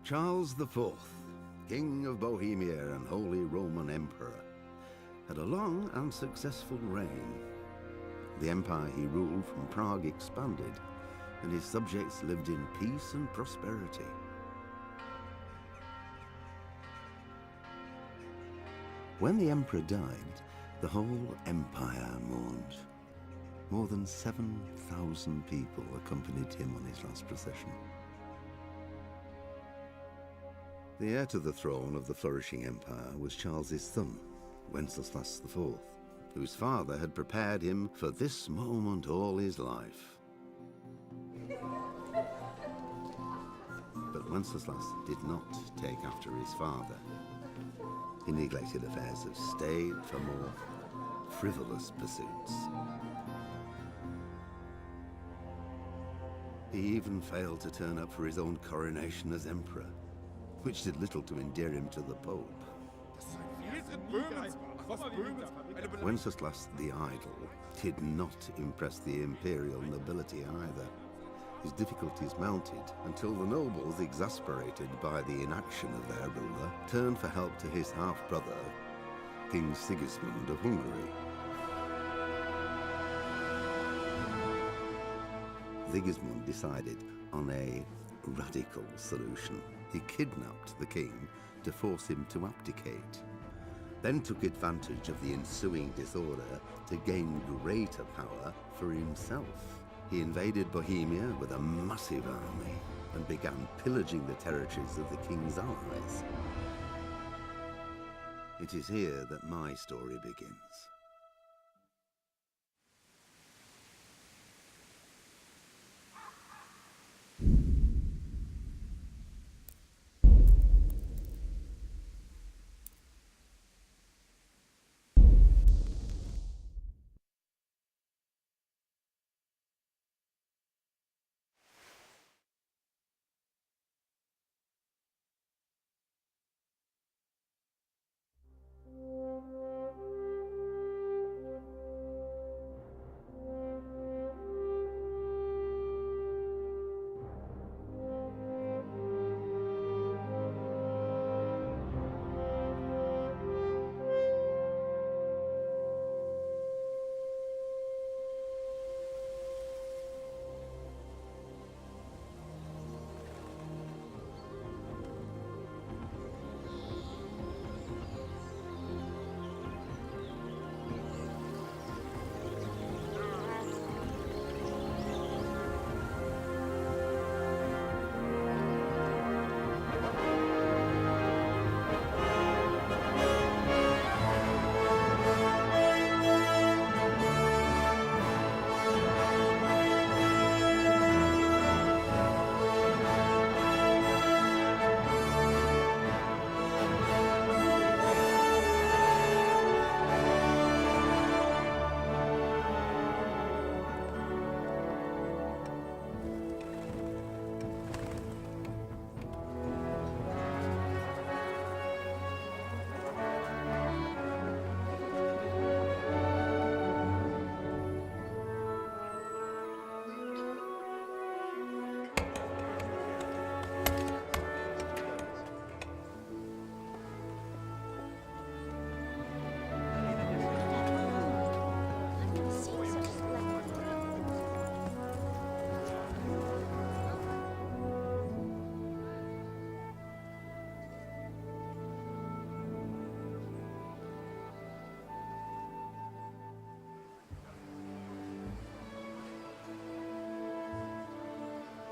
Charles IV, King of Bohemia and Holy Roman Emperor, had a long and successful reign. The empire he ruled from Prague expanded, and his subjects lived in peace and prosperity. When the emperor died, the whole empire mourned. More than 7,000 people accompanied him on his last procession. The heir to the throne of the flourishing empire was Charles's son, Wenceslas IV, whose father had prepared him for this moment all his life. But Wenceslas did not take after his father. He neglected affairs of state for more frivolous pursuits. He even failed to turn up for his own coronation as emperor, which did little to endear him to the Pope. Wenceslas the Idle did not impress the imperial nobility either. His difficulties mounted until the nobles, exasperated by the inaction of their ruler, turned for help to his half-brother, King Sigismund of Hungary. Sigismund decided on a radical solution. He kidnapped the king to force him to abdicate, then took advantage of the ensuing disorder to gain greater power for himself. He invaded Bohemia with a massive army and began pillaging the territories of the king's allies. It is here that my story begins.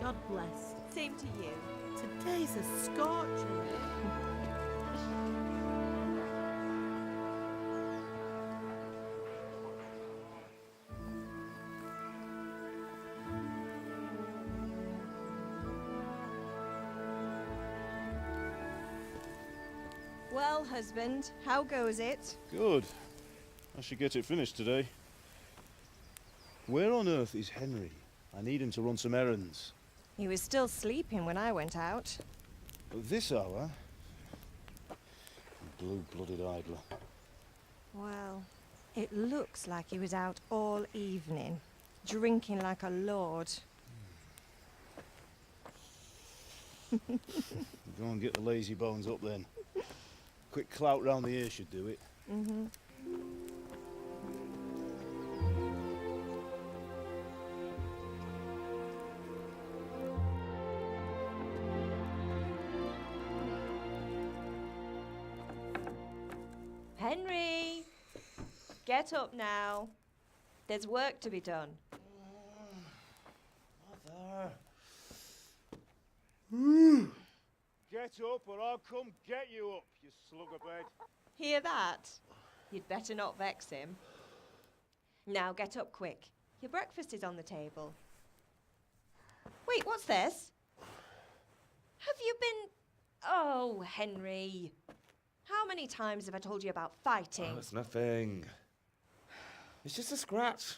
God bless. Same to you. Today's a scorcher. Well, husband, how goes it? Good. I should get it finished today. Where on earth is Henry? I need him to run some errands. He was still sleeping when I went out. At this hour? Blue-blooded idler. Well, it looks like he was out all evening, drinking like a lord. Go and get the lazy bones up then. Quick clout round the ear should do it. Mm-hmm. Henry! Get up now. There's work to be done. Mother. Get up or I'll come get you up, you slugabed. Hear that? You'd better not vex him. Now get up quick. Your breakfast is on the table. Wait, what's this? Have you been... Oh, Henry. How many times have I told you about fighting? Oh, it's nothing. It's just a scratch.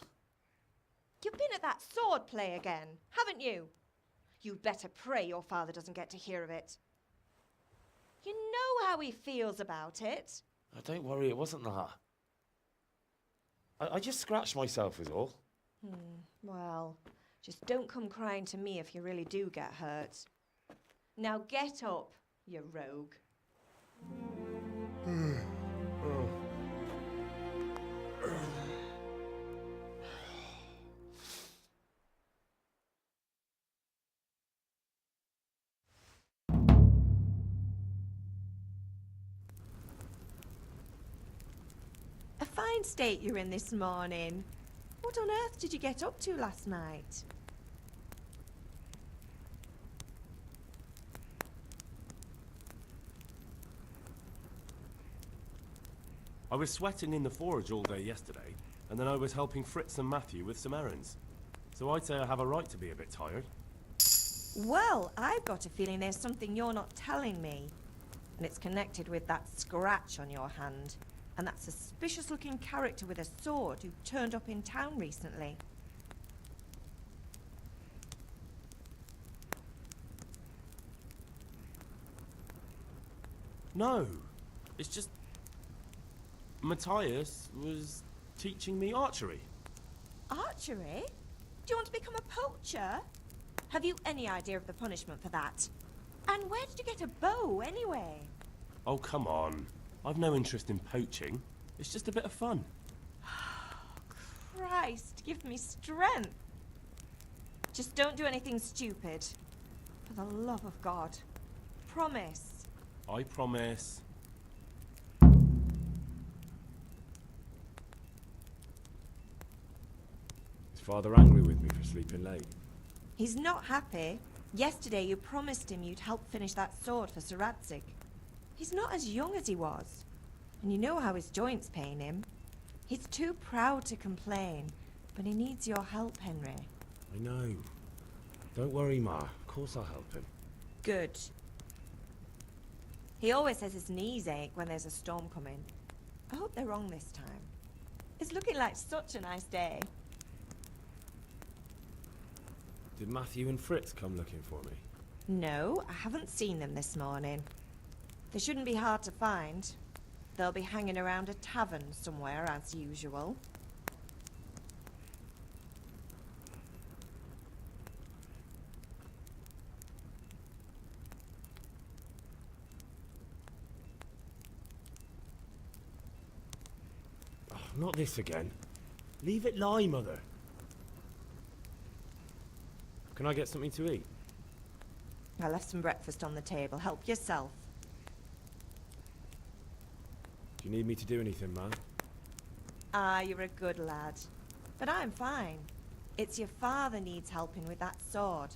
You've been at that sword play again, haven't you? You'd better pray your father doesn't get to hear of it. You know how he feels about it. Oh, don't worry, it wasn't that. I just scratched myself is all. Well, just don't come crying to me if you really do get hurt. Now get up, you rogue. A fine state you're in this morning. What on earth did you get up to last night? I was sweating in the forge all day yesterday, and then I was helping Fritz and Matthew with some errands. So I'd say I have a right to be a bit tired. Well, I've got a feeling there's something you're not telling me. And it's connected with that scratch on your hand. And that suspicious-looking character with a sword who turned up in town recently. No, it's just... Matthias was teaching me archery. Archery? Do you want to become a poacher? Have you any idea of the punishment for that? And where did you get a bow, anyway? Oh, come on. I've no interest in poaching. It's just a bit of fun. Christ, give me strength. Just don't do anything stupid. For the love of God. Promise. I promise. Is Father angry with me for sleeping late? He's not happy. Yesterday you promised him you'd help finish that sword for Sir Radzig. He's not as young as he was. And you know how his joints pain him. He's too proud to complain, but he needs your help, Henry. I know. Don't worry, Ma. Of course I'll help him. Good. He always says his knees ache when there's a storm coming. I hope they're wrong this time. It's looking like such a nice day. Did Matthew and Fritz come looking for me? No, I haven't seen them this morning. They shouldn't be hard to find. They'll be hanging around a tavern somewhere, as usual. Oh, not this again. Leave it lie, Mother. Can I get something to eat? I left some breakfast on the table. Help yourself. Do you need me to do anything, man? Ah, you're a good lad. But I'm fine. It's your father needs helping with that sword.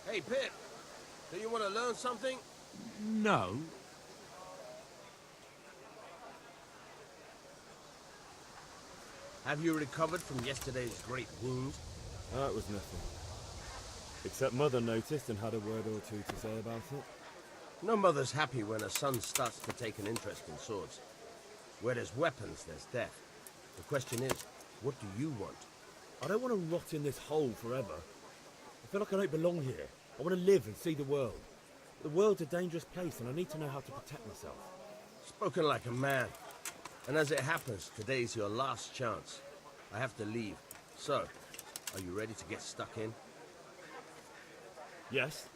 Hey, Pip, do you want to learn something? No. Have you recovered from yesterday's great wound? That was nothing. Except Mother noticed and had a word or two to say about it. No mother's happy when her son starts to take an interest in swords. Where there's weapons, there's death. The question is, what do you want? I don't want to rot in this hole forever. I feel like I don't belong here. I want to live and see the world. The world's a dangerous place and I need to know how to protect myself. Spoken like a man. And as it happens, today's your last chance. I have to leave. So, are you ready to get stuck in? Yes?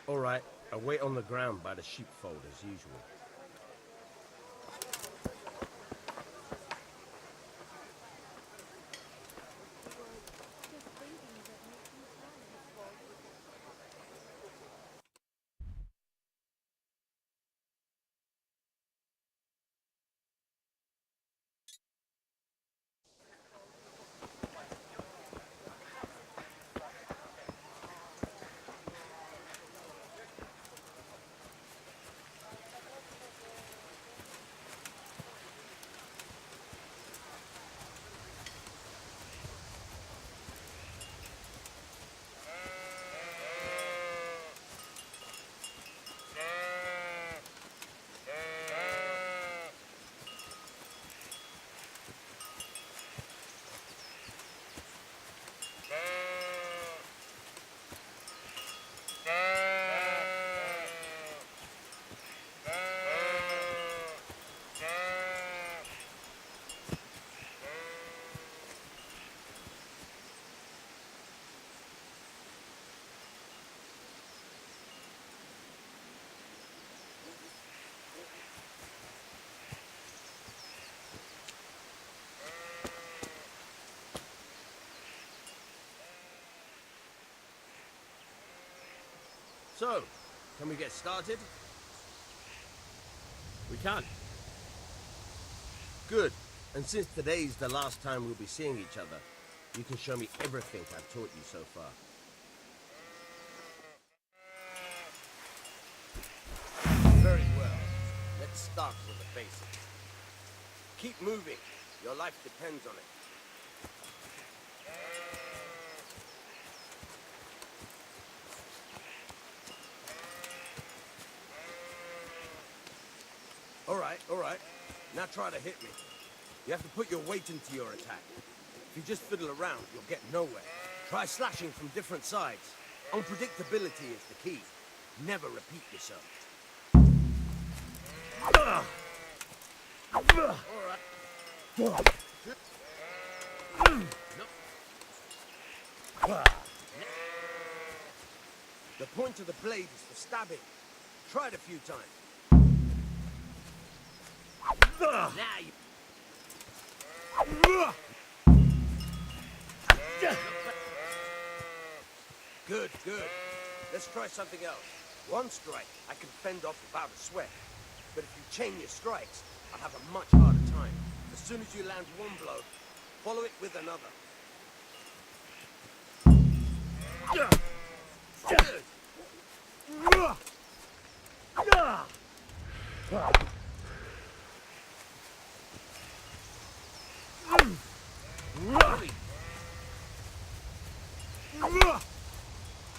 All right, I'll wait on the ground by the sheepfold as usual. So, can we get started? We can. Good. And since today's the last time we'll be seeing each other, you can show me everything I've taught you so far. Very well. Let's start with the basics. Keep moving. Your life depends on it. All right. Now try to hit me. You have to put your weight into your attack. If you just fiddle around, you'll get nowhere. Try slashing from different sides. Unpredictability is the key. Never repeat yourself. All right. The point of the blade is for stabbing. Try it a few times. Now you... Good. Let's try something else. One strike, I can fend off without a sweat. But if you chain your strikes, I'll have a much harder time. As soon as you land one blow, follow it with another. Good.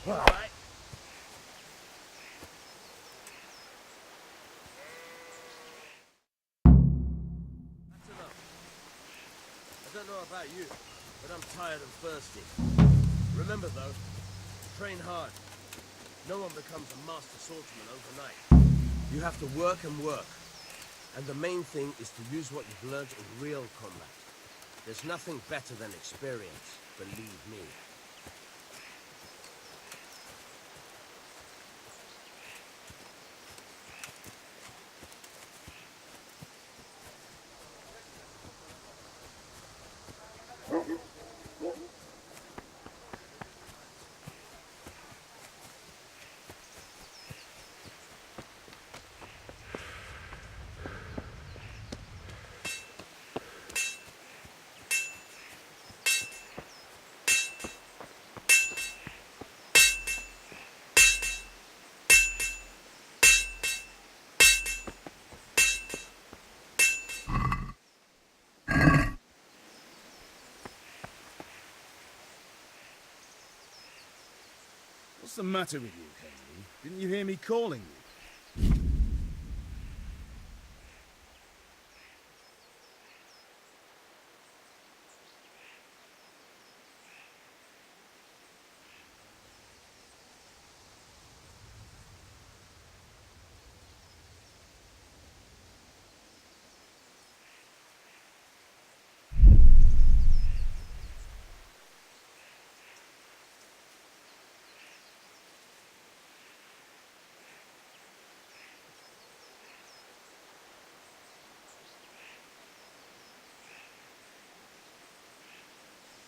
All right. That's enough. I don't know about you, but I'm tired and thirsty. Remember though, train hard. No one becomes a master swordsman overnight. You have to work and work. And the main thing is to use what you've learned in real combat. There's nothing better than experience, believe me. What's the matter with you, Henry? Didn't you hear me calling you?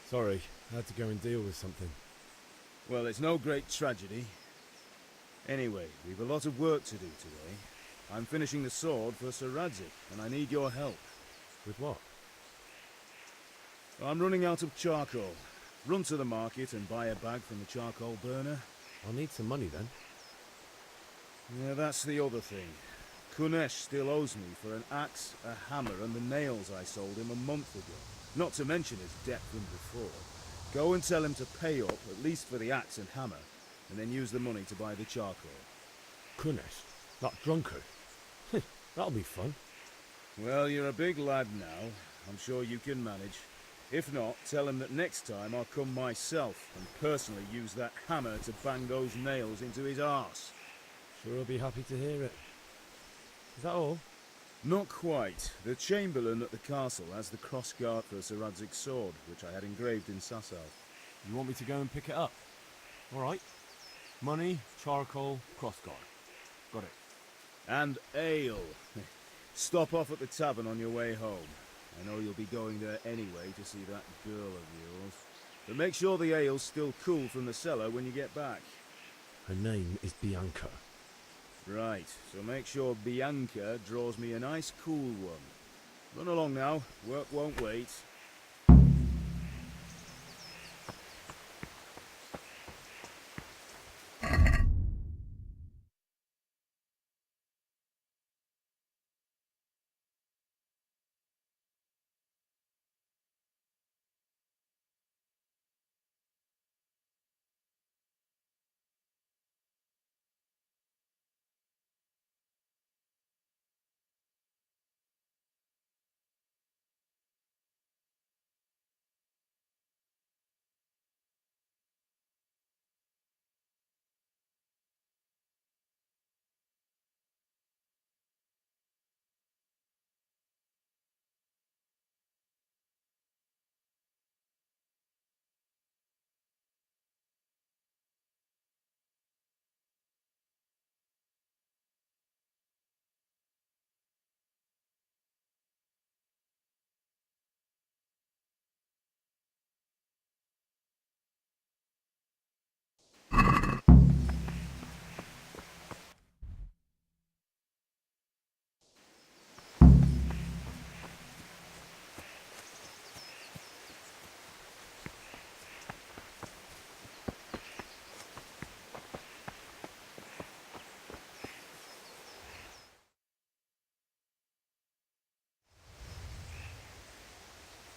Sorry, I had to go and deal with something. Well, it's no great tragedy. Anyway, we've a lot of work to do today. I'm finishing the sword for Sir Radzig, and I need your help. With what? I'm running out of charcoal. Run to the market and buy a bag from the charcoal burner. I'll need some money then. Yeah, that's the other thing. Kunesh still owes me for an axe, a hammer, and the nails I sold him a month ago. Not to mention his debt from before. Go and tell him to pay up, at least for the axe and hammer, and then use the money to buy the charcoal. Kunesh? That drunkard? That'll be fun. Well, you're a big lad now. I'm sure you can manage. If not, tell him that next time I'll come myself and personally use that hammer to bang those nails into his arse. Sure, I'll be happy to hear it. Is that all? Not quite. The Chamberlain at the castle has the crossguard for Sir Radzig's sword, which I had engraved in Sasau. You want me to go and pick it up? All right. Money, charcoal, crossguard. Got it. And ale. Stop off at the tavern on your way home. I know you'll be going there anyway to see that girl of yours. But make sure the ale's still cool from the cellar when you get back. Her name is Bianca. Right, so make sure Bianca draws me a nice cool one. Run along now, work won't wait.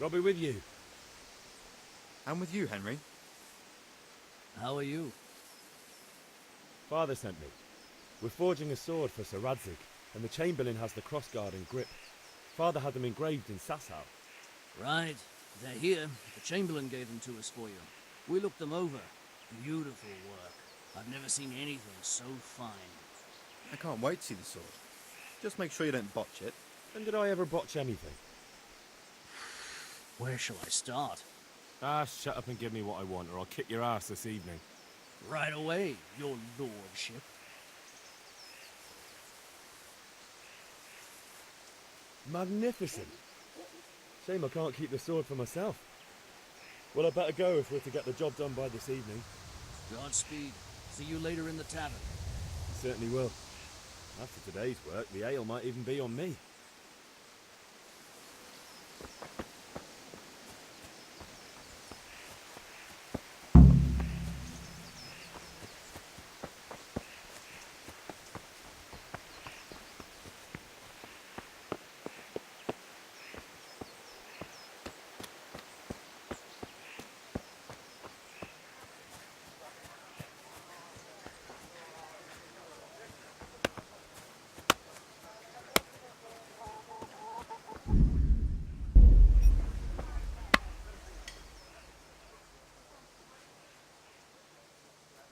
I'll be with you. I'm with you, Henry. How are you? Father sent me. We're forging a sword for Sir Radzig, and the Chamberlain has the crossguard and grip. Father had them engraved in Sasau. Right. They're here. The Chamberlain gave them to us for you. We looked them over. Beautiful work. I've never seen anything so fine. I can't wait to see the sword. Just make sure you don't botch it. When did I ever botch anything? Where shall I start? Ah, shut up and give me what I want, or I'll kick your ass this evening. Right away, your lordship. Magnificent. Shame I can't keep the sword for myself. Well, I better go if we're to get the job done by this evening. Godspeed. See you later in the tavern. Certainly will. After today's work, the ale might even be on me.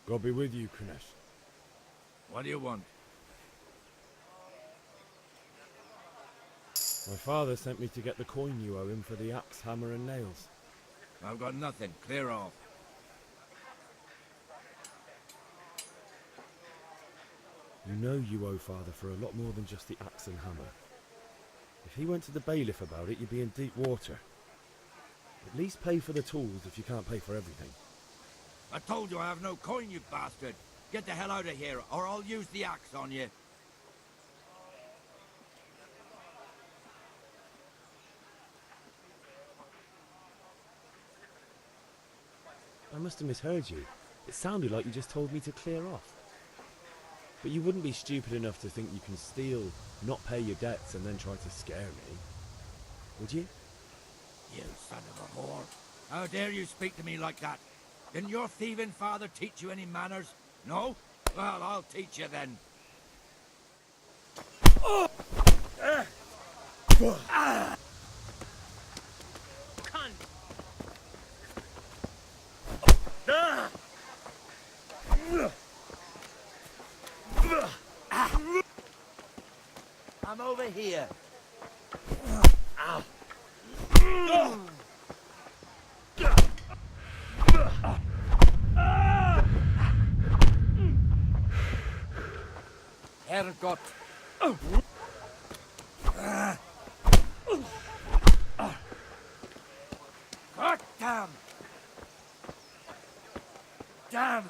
God be with you, Kunesh. What do you want? My father sent me to get the coin you owe him for the axe, hammer and nails. I've got nothing. Clear off. You know you owe father for a lot more than just the axe and hammer. If he went to the bailiff about it, you'd be in deep water. At least pay for the tools if you can't pay for everything. I told you I have no coin, you bastard. Get the hell out of here, or I'll use the axe on you. I must have misheard you. It sounded like you just told me to clear off. But you wouldn't be stupid enough to think you can steal, not pay your debts, and then try to scare me, would you? You son of a whore. How dare you speak to me like that? Didn't your thieving father teach you any manners? No? Well, I'll teach you then. I'm over here. Herrgott. God damn. Damn.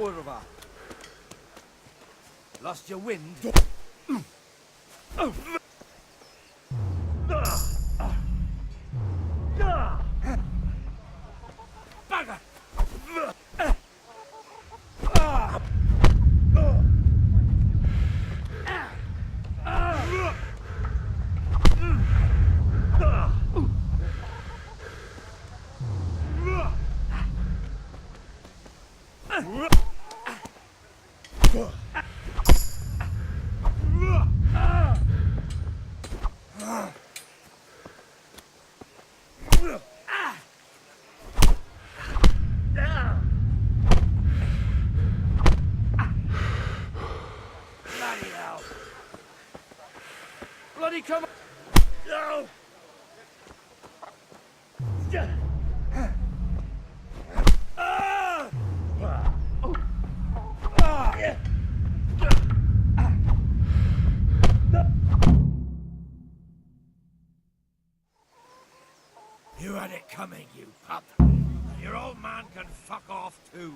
Kurva. Lost your wind? Bugger! Bloody hell! Bloody come on! No! You had it coming, you pup. Your old man can fuck off too.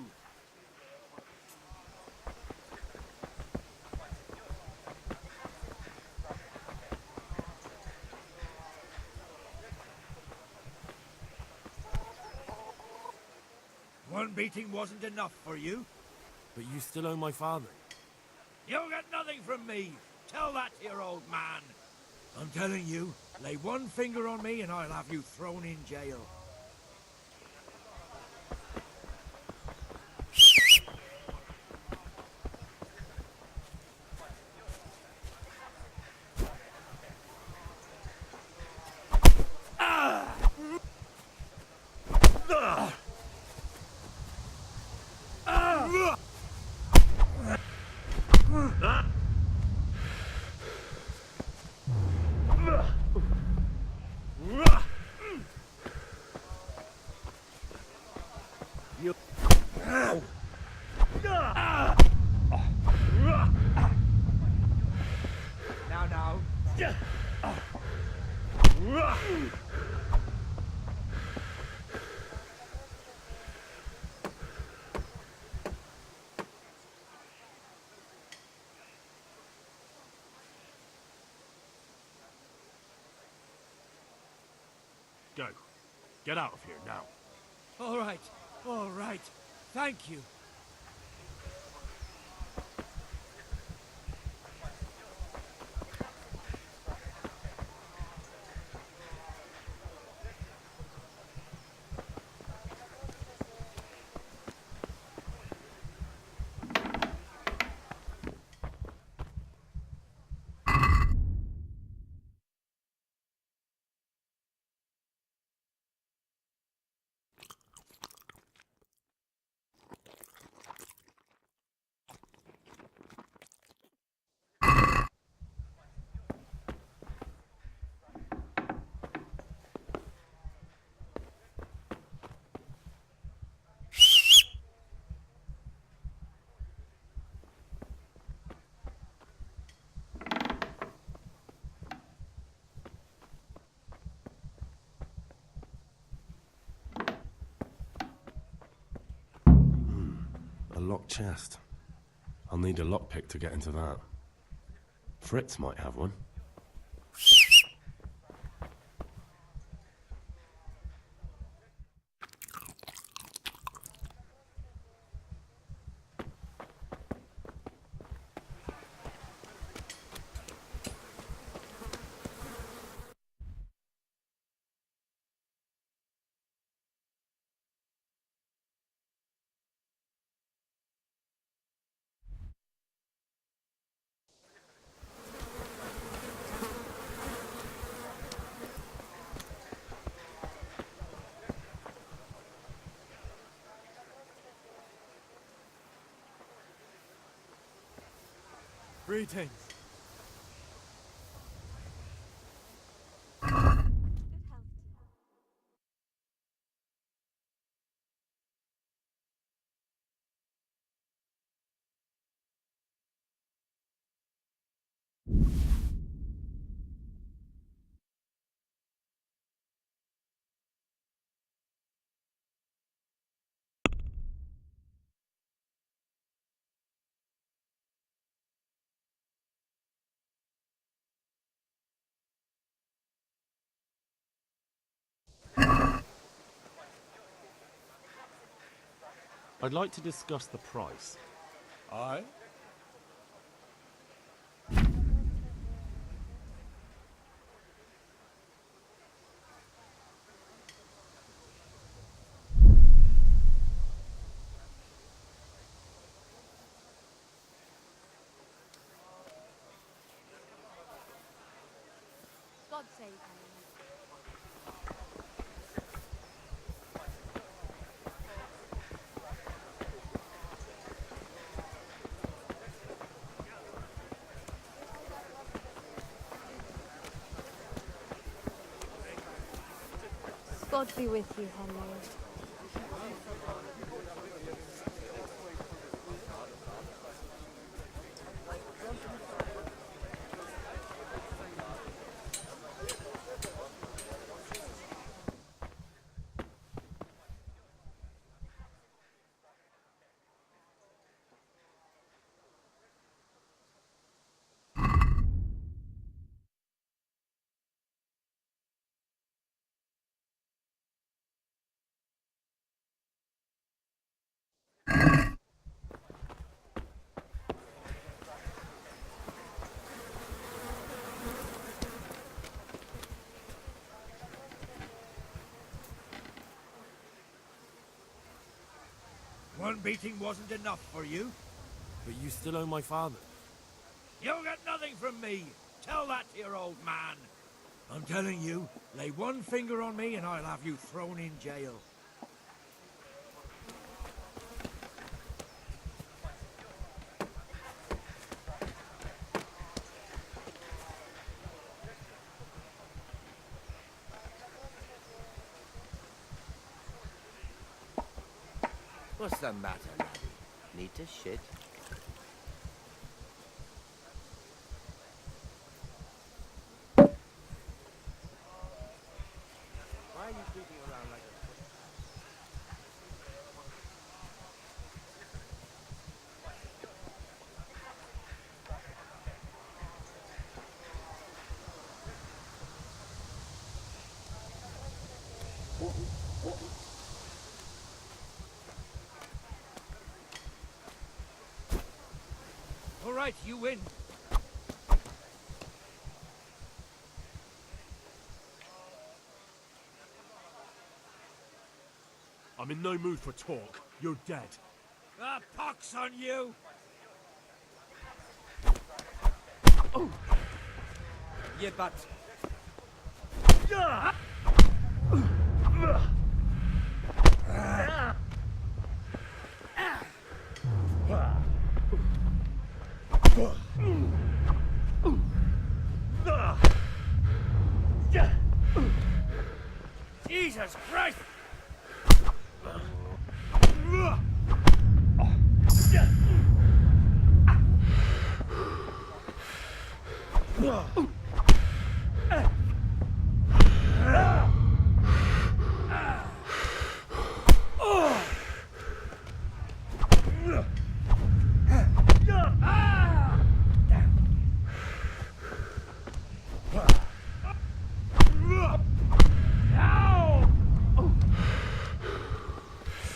One beating wasn't enough for you? But you still owe my father. You'll get nothing from me. Tell that to your old man. I'm telling you, lay one finger on me and I'll have you thrown in jail. Go. Get out of here now. All right, all right. Thank you. A locked chest. I'll need a lockpick to get into that. Fritz might have one. Greetings. I'd like to discuss the price. Aye? God save me. God be with you, Henry. One beating wasn't enough for you? But you still owe my father. You'll get nothing from me. Tell that to your old man. I'm telling you, lay one finger on me and I'll have you thrown in jail. What's the matter, laddie? Need to shit? right, you win. I'm in no mood for talk. You're dead. Ah, pox on you! Oh. Yeah, but... Jesus Christ!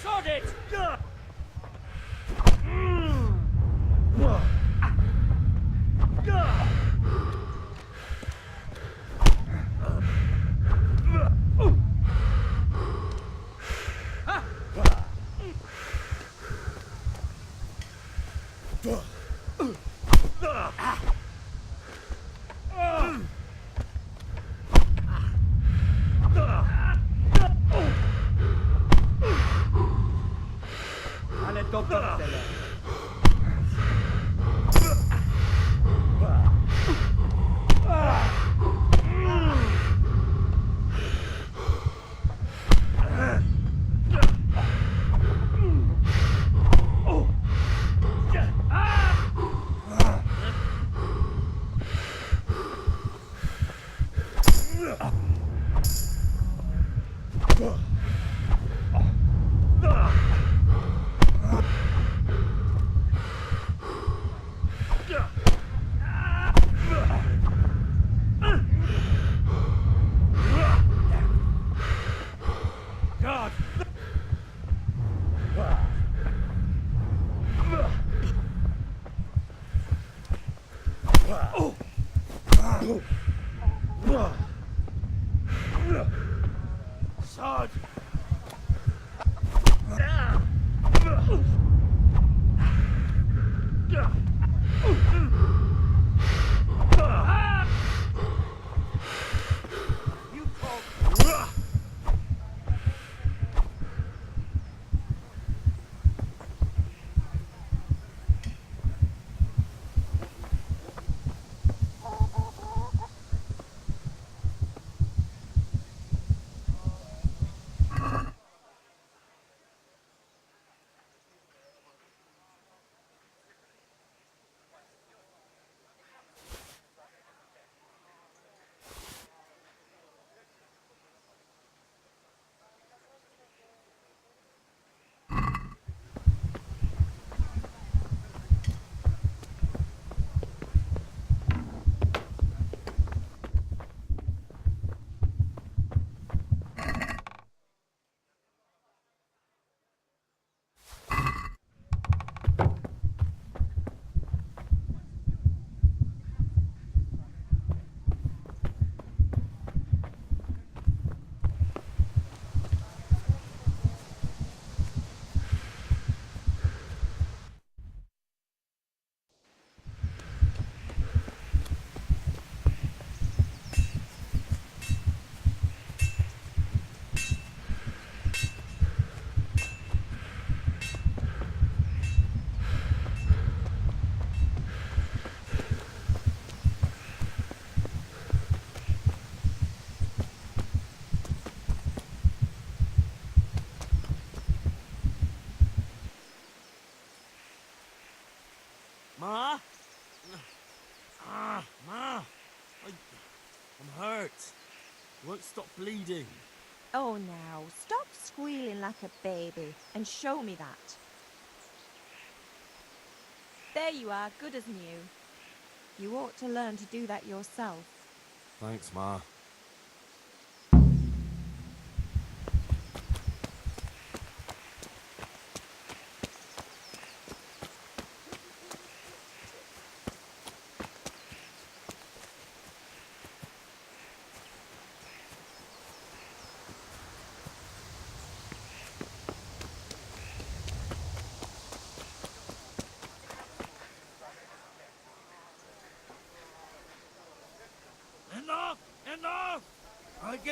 Sod it! Ale dobrze tyle. God! Sod! You talk. Ma? Ma! I'm hurt. It won't stop bleeding. Oh, now, stop squealing like a baby and show me that. There you are, good as new. You ought to learn to do that yourself. Thanks, Ma.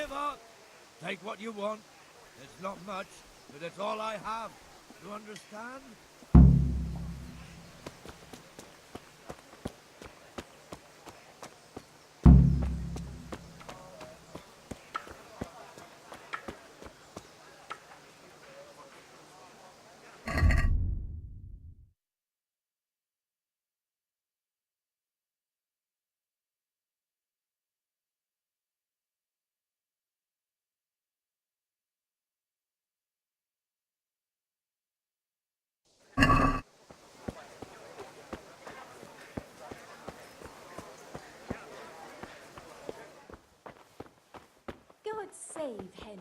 Whatever! Take what you want. It's not much, but it's all I have. You understand? God save Henry.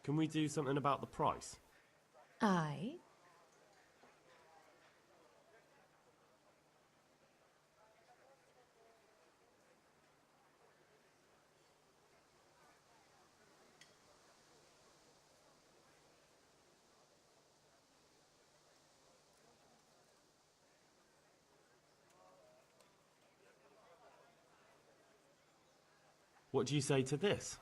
Can we do something about the price? Aye. What do you say to this?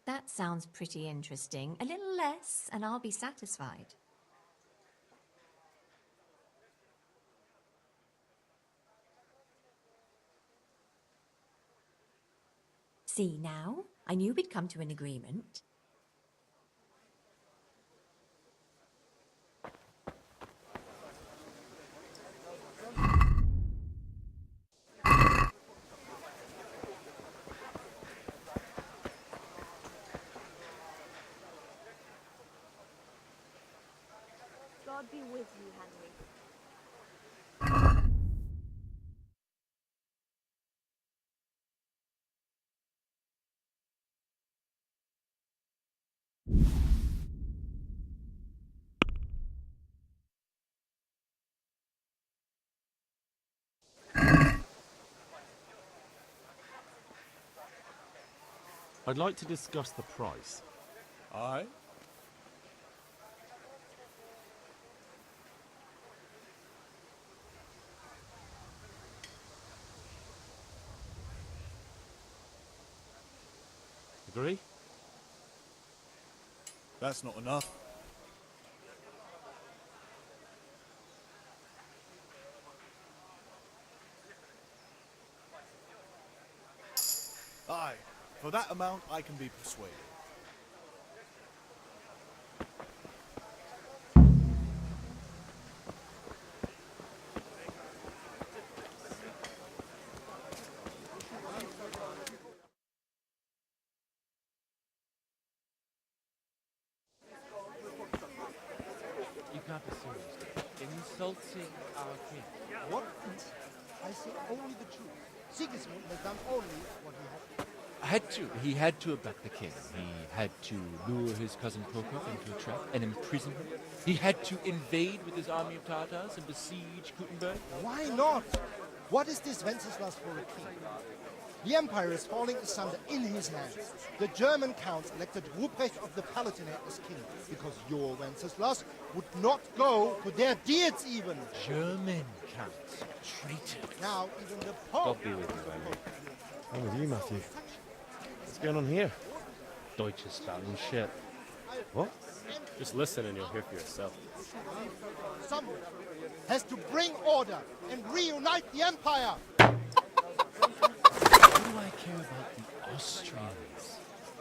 That sounds pretty interesting. A little less, and I'll be satisfied. See now? I knew we'd come to an agreement. God be with you, Henry. I'd like to discuss the price. Aye? Agree? That's not enough. Aye. For that amount, I can be persuaded. You can't be serious. Insulting our king. What? I say only the truth. Sigismund has done only what he had. He had to abduct the king. He had to lure his cousin Prokop into a trap and imprison him. He had to invade with his army of Tartars and besiege Gutenberg. Why not? What is this Wenceslas for a king? The empire is falling asunder in his hands. The German counts elected Ruprecht of the Palatinate as king because your Wenceslas would not go to their deeds even. German counts. Traitor. Now even the Pope... God be with you, Henry. I'm with you, Matthew. What's going on here? Deutsche spouting shit. What? Just listen and you'll hear for yourself. Someone has to bring order and reunite the empire. What do I care about the Austrians?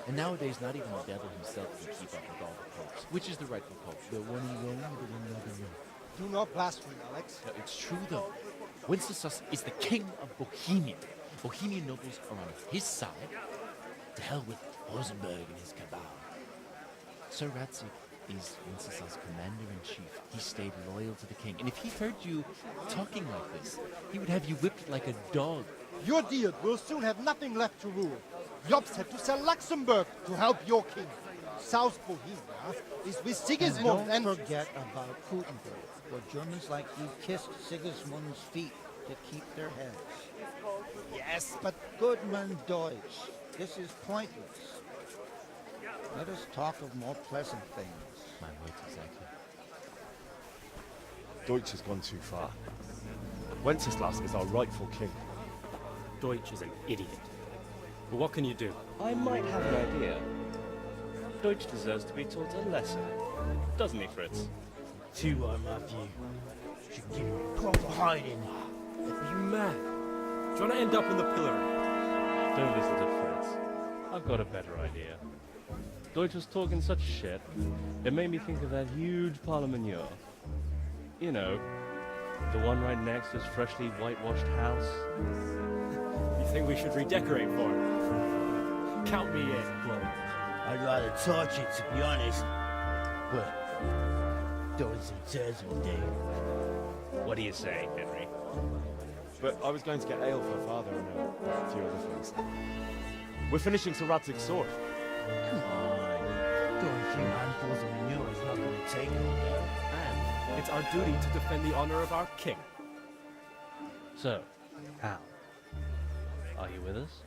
And nowadays, not even the devil himself can keep up with all the popes. Which is the rightful pope? The one in Rome or the one in Rome? Do not blaspheme, Alex. No, it's true, though. Wenceslas is the king of Bohemia. Bohemian nobles are on his side. To hell with Rosenberg and his cabal. Sir Ratzi is Wenceslas' commander-in-chief. He stayed loyal to the king. And if he heard you talking like this, he would have you whipped like a dog. Your deal will soon have nothing left to rule. Jobs had to sell Luxembourg to help your king. South Bohemia is with Sigismund and don't forget about Gutenberg, where Germans like you kissed Sigismund's feet to keep their heads. Yes, but Goodman Deutsch, this is pointless. Let us talk of more pleasant things. My words, exactly. Deutsch has gone too far. Wenceslas is our rightful king. Deutsch is an idiot. But what can you do? I might have an idea. Deutsch deserves to be taught a lesson. Doesn't he, Fritz? You are, Matthew. Should give you proper hiding. Are you mad? Do you want to end up in the pillory? Don't listen to Fritz. I've got a better idea. Deutsch was talking such shit, it made me think of that huge parliament. You know, the one right next to his freshly whitewashed house. You think we should redecorate for him? Count me in. Well, I'd rather torch it, to be honest. But doing some tears will do. What do you say, Henry? But I was going to get ale for father and a few other things. We're finishing Sir Radzig's sword. Come on. Throwing a few handfuls of manure is not going to take all day. And it's our duty to defend the honor of our king. So, Hal, are you with us?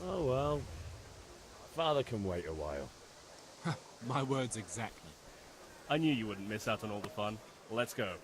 Oh well. Father can wait a while. My words exactly. I knew you wouldn't miss out on all the fun. Let's go.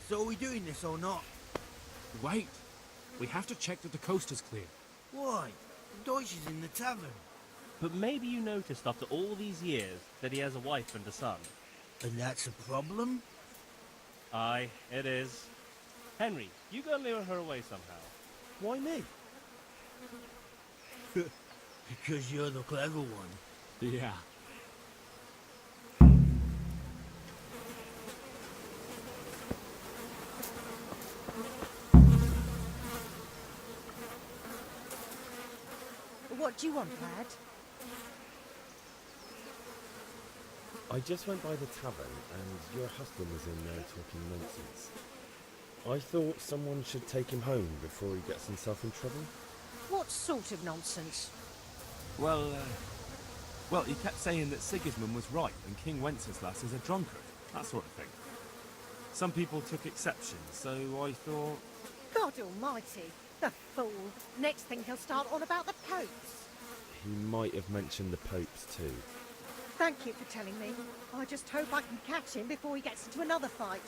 So are we doing this or not? Wait. We have to check that the coast is clear. Why? The Deutsch is in the tavern. But maybe you noticed after all these years that he has a wife and a son. And that's a problem? Aye, it is. Henry, you go lure her away somehow. Why me? Because you're the clever one. Yeah. What do you want, lad? I just went by the tavern and your husband was in there talking nonsense. I thought someone should take him home before he gets himself in trouble. What sort of nonsense? Well, he kept saying that Sigismund was right and King Wenceslas is a drunkard, that sort of thing. Some people took exception, so I thought... God almighty, the fool. Next thing he'll start on about the popes. He might have mentioned the popes too. Thank you for telling me. I just hope I can catch him before he gets into another fight.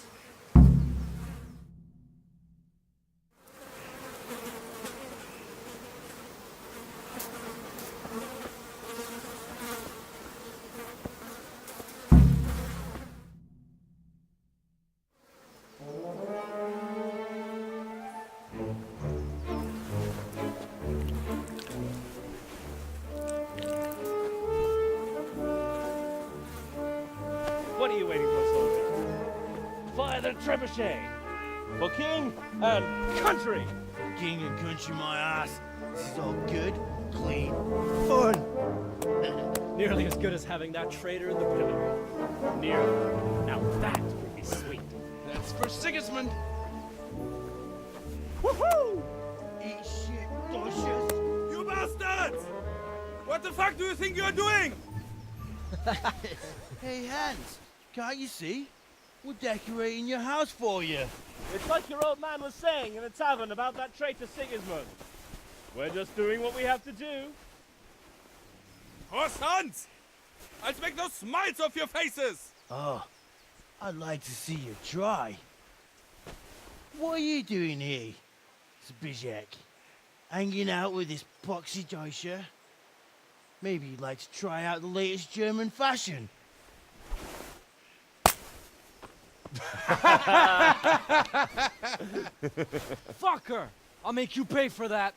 What are you waiting for, soldier? Fire the trebuchet! For king and country! King and country, my ass. This is all good, clean, fun. Nearly as good as having that traitor in the pillory. Nearly. Now that would be sweet. That's for Sigismund. Woohoo! Eat shit, Deutsches. You bastards! What the fuck do you think you're doing? Hey, Hans, can't you see? We're decorating your house for you. It's like your old man was saying in the tavern about that traitor Sigismund. We're just doing what we have to do. Horse Hans! I'll make those smiles off your faces! Oh, I'd like to see you try. What are you doing here, BG-Skech? Hanging out with this poxy Deutscher? Maybe you'd like to try out the latest German fashion. Fuck her! I'll make you pay for that.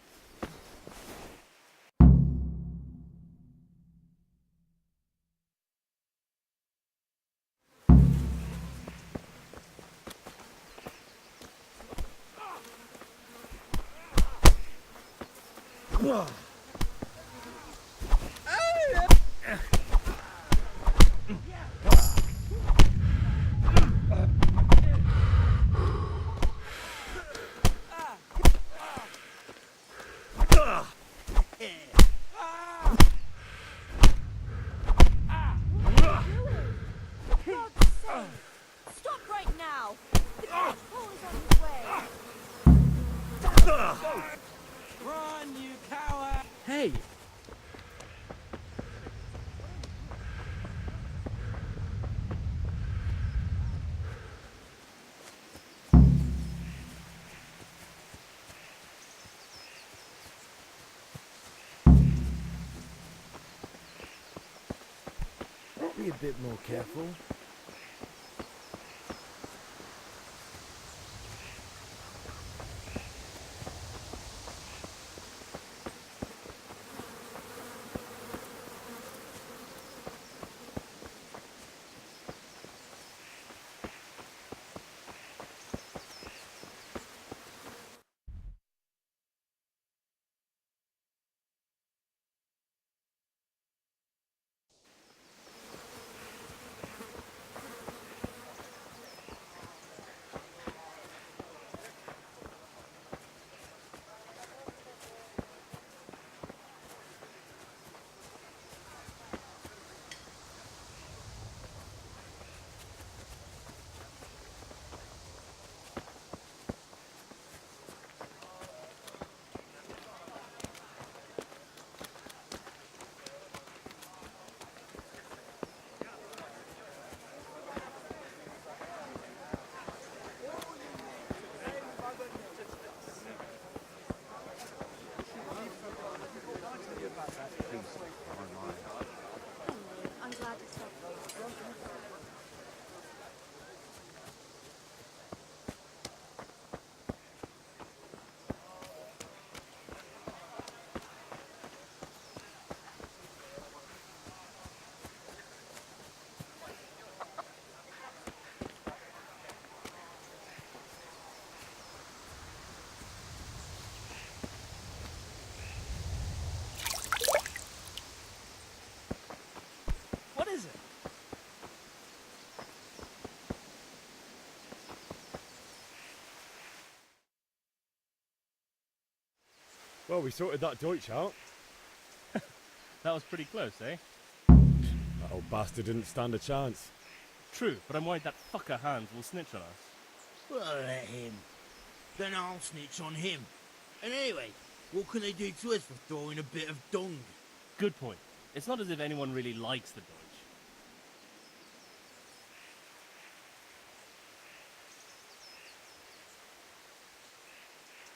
Stop right now! The pole is on his way! Run, you coward! Hey! Be a bit more careful. Well, we sorted that Deutsch out. That was pretty close, eh? That old bastard didn't stand a chance. True, but I'm worried that fucker Hans will snitch on us. Well, let him. Then I'll snitch on him. And anyway, what can they do to us for throwing a bit of dung? Good point. It's not as if anyone really likes the Deutsch.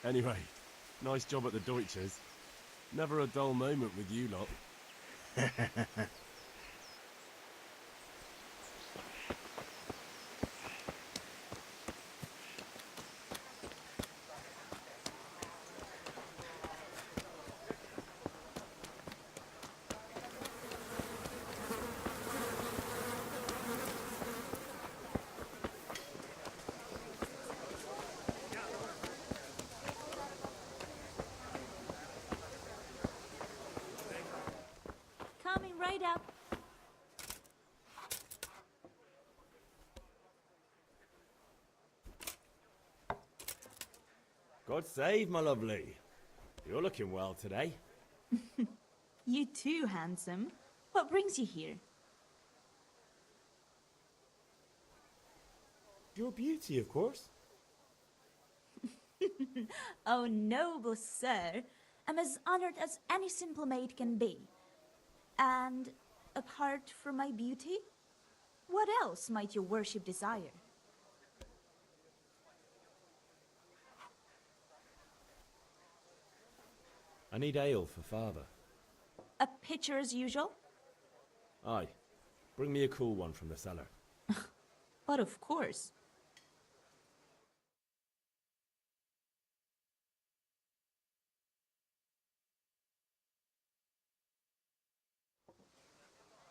Anyway, nice job at the Deutsches. Never a dull moment with you lot. Coming right up. God save, my lovely. You're looking well today. You too, handsome. What brings you here? Your beauty, of course. Oh, noble sir. I'm as honored as any simple maid can be. And apart from my beauty, what else might your worship desire? I need ale for father. A pitcher as usual? Aye. Bring me a cool one from the cellar. But of course.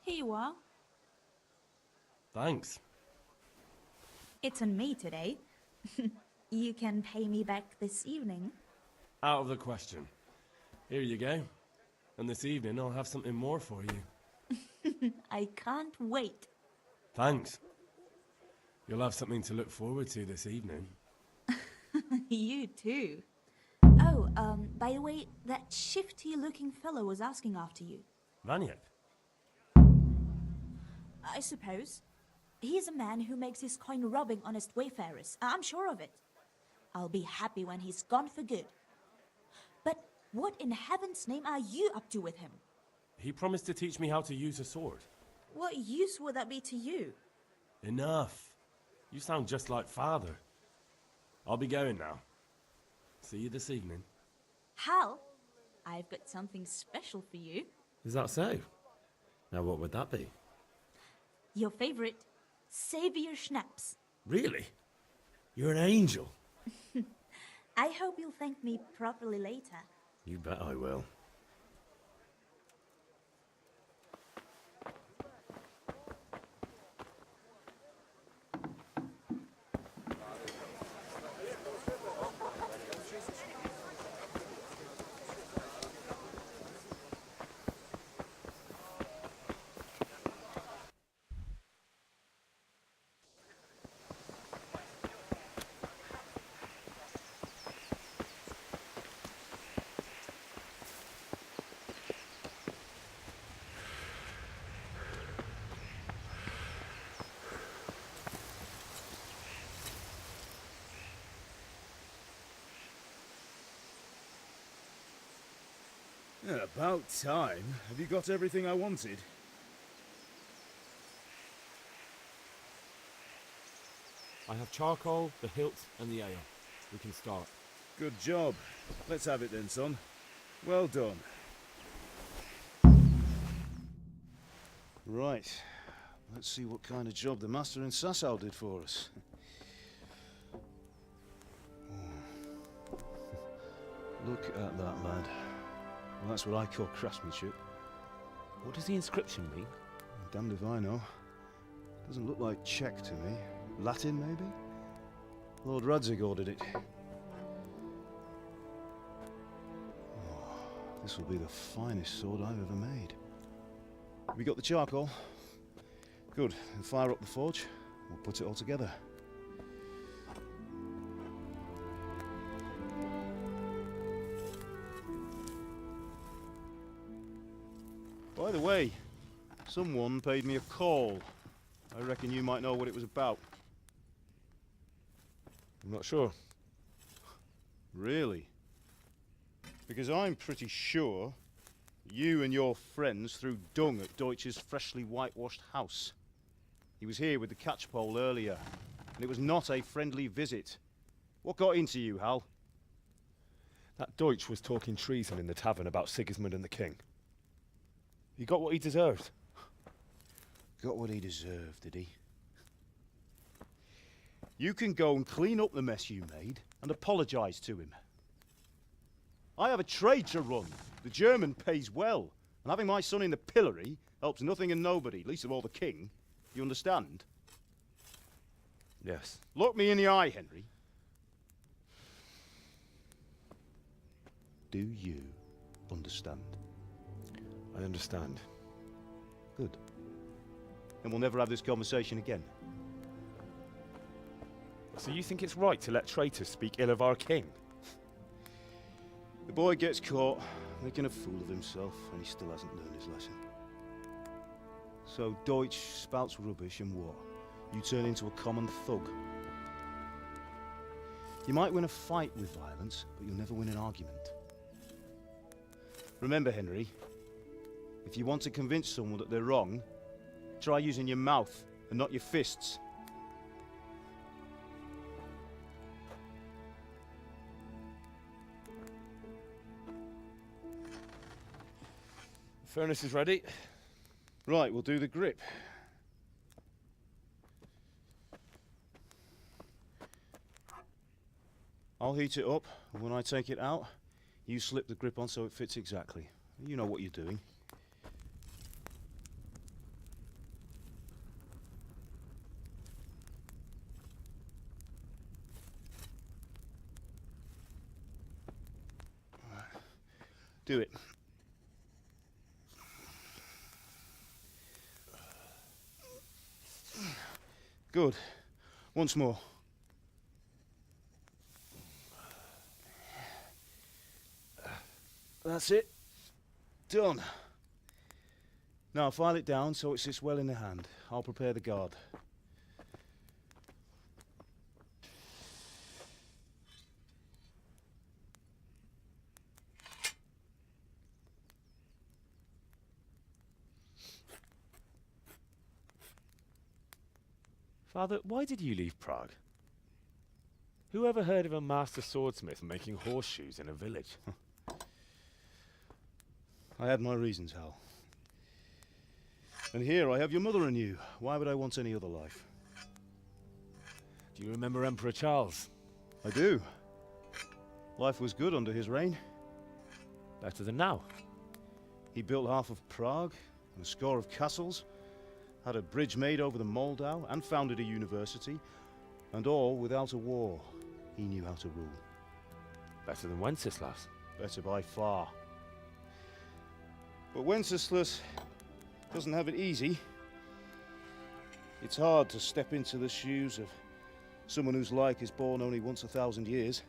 Here you are. Thanks. It's on me today. You can pay me back this evening. Out of the question. Here you go. And this evening I'll have something more for you. I can't wait. Thanks. You'll have something to look forward to this evening. You too. Oh, by the way, that shifty-looking fellow was asking after you. Vanyek? I suppose. He's a man who makes his coin robbing honest wayfarers. I'm sure of it. I'll be happy when he's gone for good. But what in heaven's name are you up to with him? He promised to teach me how to use a sword. What use would that be to you? Enough. You sound just like father. I'll be going now. See you this evening. Hal, I've got something special for you. Is that so? Now what would that be? Your favorite, Savior Schnapps. Really? You're an angel. I hope you'll thank me properly later. You bet I will. Yeah, about time. Have you got everything I wanted? I have charcoal, the hilt, and the ale. We can start. Good job. Let's have it then, son. Well done. Right. Let's see what kind of job the master in Sasau did for us. Look at that, lad. Well, that's what I call craftsmanship. What does the inscription mean? Damned if I know. Doesn't look like Czech to me. Latin, maybe? Lord Radzig ordered it. Oh, this will be the finest sword I've ever made. Have you got the charcoal? Good. Then fire up the forge. We'll put it all together. By the way, someone paid me a call. I reckon you might know what it was about. I'm not sure. Really? Because I'm pretty sure you and your friends threw dung at Deutsch's freshly whitewashed house. He was here with the catchpole earlier, and it was not a friendly visit. What got into you, Hal? That Deutsch was talking treason in the tavern about Sigismund and the king. He got what he deserved. Got what he deserved, did he? You can go and clean up the mess you made and apologise to him. I have a trade to run. The German pays well, and having my son in the pillory helps nothing and nobody, least of all the king. You understand? Yes. Look me in the eye, Henry. Do you understand? I understand. Good. Then we'll never have this conversation again. So you think it's right to let traitors speak ill of our king? The boy gets caught, making a fool of himself, and he still hasn't learned his lesson. So Deutsch spouts rubbish, and what? You turn into a common thug. You might win a fight with violence, but you'll never win an argument. Remember, Henry, if you want to convince someone that they're wrong, try using your mouth and not your fists. The furnace is ready. Right, we'll do the grip. I'll heat it up, and when I take it out, you slip the grip on so it fits exactly. You know what you're doing. Do it. Good. Once more. That's it. Done. Now file it down so it sits well in the hand. I'll prepare the guard. Father, why did you leave Prague? Who ever heard of a master swordsmith making horseshoes in a village? I had my reasons, Hal. And here I have your mother and you. Why would I want any other life? Do you remember Emperor Charles? I do. Life was good under his reign. Better than now. He built half of Prague, and a score of castles, had a bridge made over the Moldau, and founded a university, and all without a war. He knew how to rule. Better than Wenceslas. Better by far. But Wenceslas doesn't have it easy. It's hard to step into the shoes of someone whose like is born only once 1,000 years.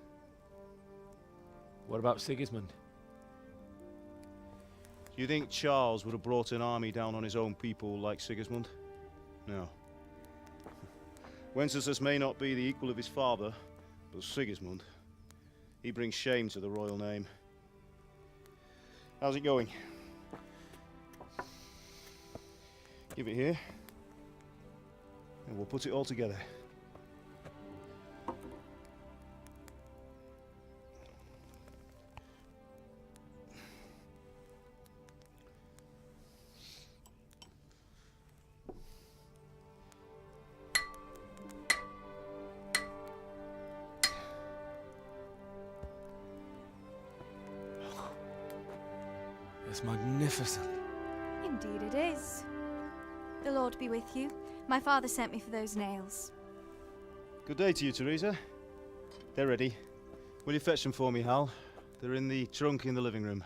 What about Sigismund? Do you think Charles would have brought an army down on his own people like Sigismund? No. Wenceslas may not be the equal of his father, but Sigismund, he brings shame to the royal name. How's it going? Give it here, and we'll put it all together. It's magnificent. Indeed it is. The Lord be with you. My father sent me for those nails. Good day to you, Teresa. They're ready. Will you fetch them for me, Hal? They're in the trunk in the living room.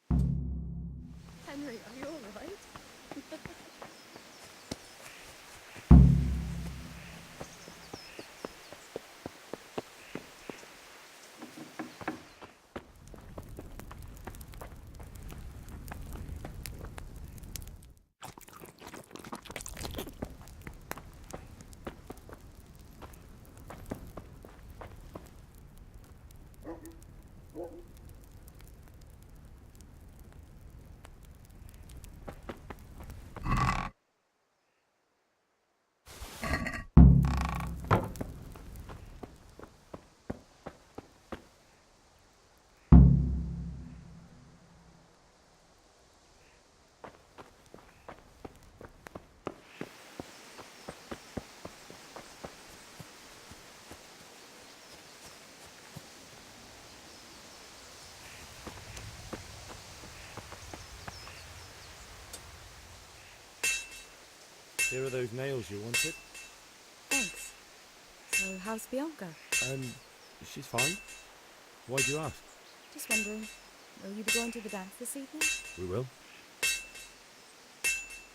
Henry, are you all right? Here are those nails you wanted. Thanks. So, how's Bianca? She's fine. Why'd you ask? Just wondering, will you be going to the dance this evening? We will.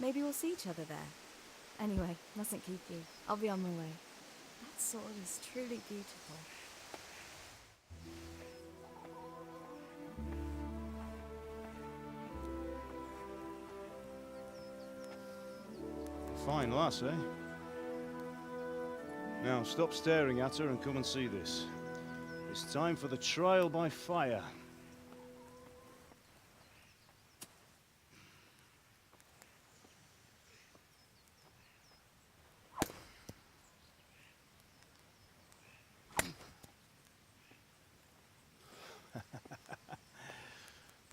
Maybe we'll see each other there. Anyway, mustn't keep you. I'll be on my way. That sword is truly beautiful. Fine lass, eh? Now, stop staring at her and come and see this. It's time for the trial by fire.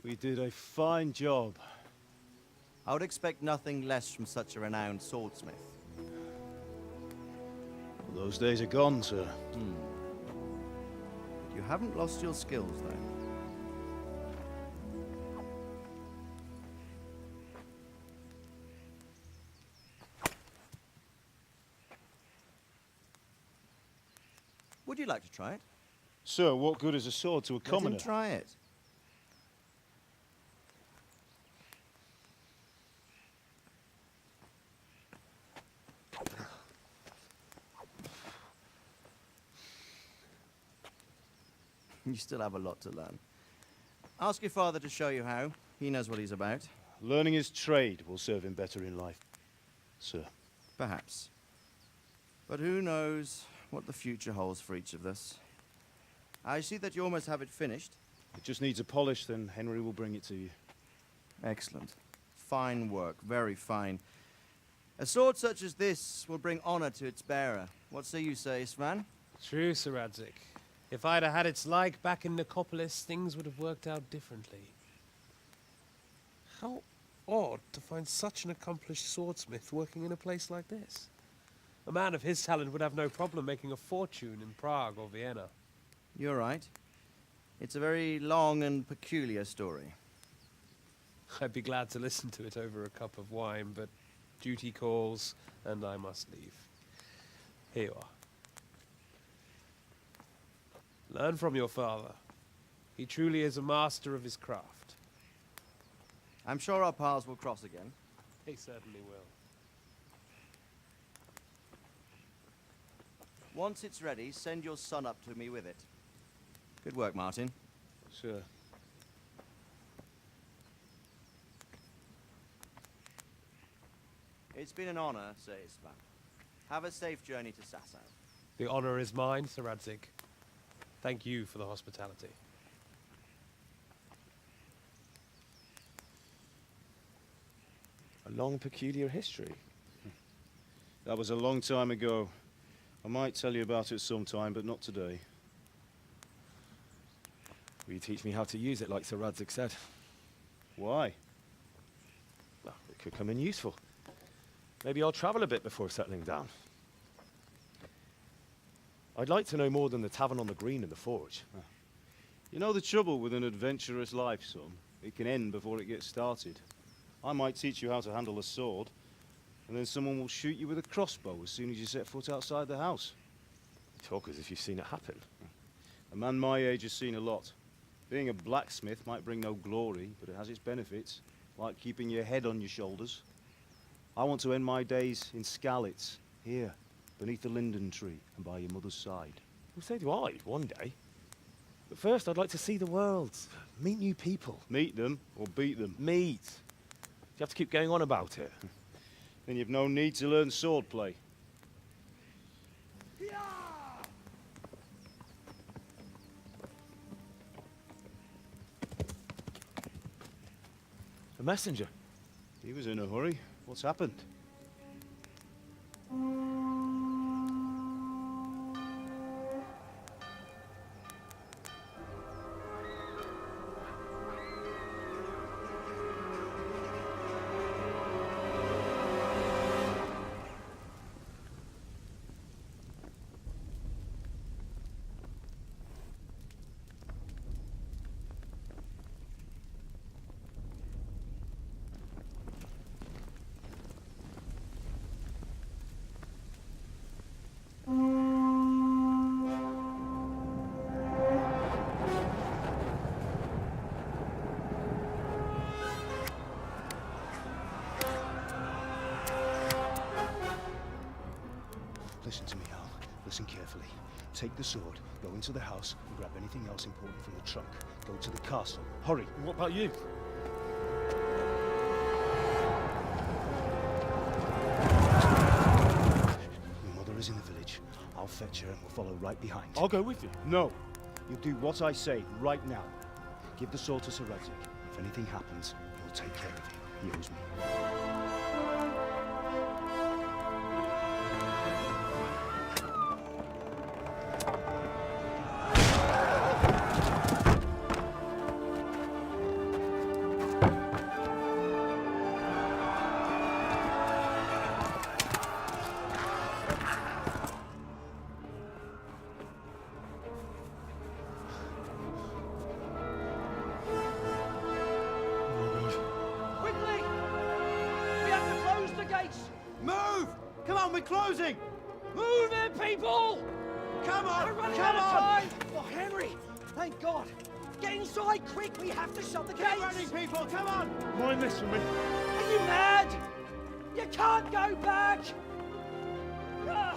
We did a fine job. I would expect nothing less from such a renowned swordsmith. Those days are gone, sir. You haven't lost your skills, though. Would you like to try it? Sir, what good is a sword to a commoner? Let him try it. You still have a lot to learn. Ask your father to show you how. He knows what he's about. Learning his trade will serve him better in life, sir. Perhaps. But who knows what the future holds for each of us. I see that you almost have it finished. It just needs a polish, then Henry will bring it to you. Excellent. Fine work, very fine. A sword such as this will bring honor to its bearer. What say you, Svan? True, Sir Radzig. If I'd have had its like back in Nicopolis, things would have worked out differently. How odd to find such an accomplished swordsmith working in a place like this. A man of his talent would have no problem making a fortune in Prague or Vienna. You're right. It's a very long and peculiar story. I'd be glad to listen to it over a cup of wine, but duty calls, and I must leave. Here you are. Learn from your father. He truly is a master of his craft. I'm sure our paths will cross again. He certainly will. Once it's ready, send your son up to me with it. Good work, Martin. Sure. It's been an honor, Sir Istvan. Have a safe journey to Sasau. The honor is mine, Sir Radzig. Thank you for the hospitality. A long, peculiar history. That was a long time ago. I might tell you about it sometime, but not today. Will you teach me how to use it, like Sir Radzig said? Why? Well, it could come in useful. Maybe I'll travel a bit before settling down. I'd like to know more than the tavern on the green and the forge. You know the trouble with an adventurous life, son? It can end before it gets started. I might teach you how to handle a sword, and then someone will shoot you with a crossbow as soon as you set foot outside the house. You talk as if you've seen it happen. A man my age has seen a lot. Being a blacksmith might bring no glory, but it has its benefits, like keeping your head on your shoulders. I want to end my days in Skalitz, here, beneath the linden tree and by your mother's side. Well, so do I, one day. But first, I'd like to see the world, meet new people. Meet them or beat them? Meet. You have to keep going on about it. Then you've no need to learn swordplay. A messenger. He was in a hurry. What's happened? Listen to me, Al. Listen carefully. Take the sword, go into the house, and grab anything else important from the trunk. Go to the castle. Hurry. And what about you? Your mother is in the village. I'll fetch her and we'll follow right behind. I'll go with you. No. You'll do what I say right now. Give the sword to Sir Radzig. If anything happens, he'll take care of you. He owes me. Quickly! We have to close the gates! Move! Come on, we're closing! Move in, people! Come on! We're running Come out of on! time! Oh, Henry! Thank God! Get inside quick! We have to shut the gates! Keep running, people! Come on! Mind this for me. Are you mad? You can't go back! Ah!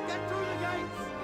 Get through the gates!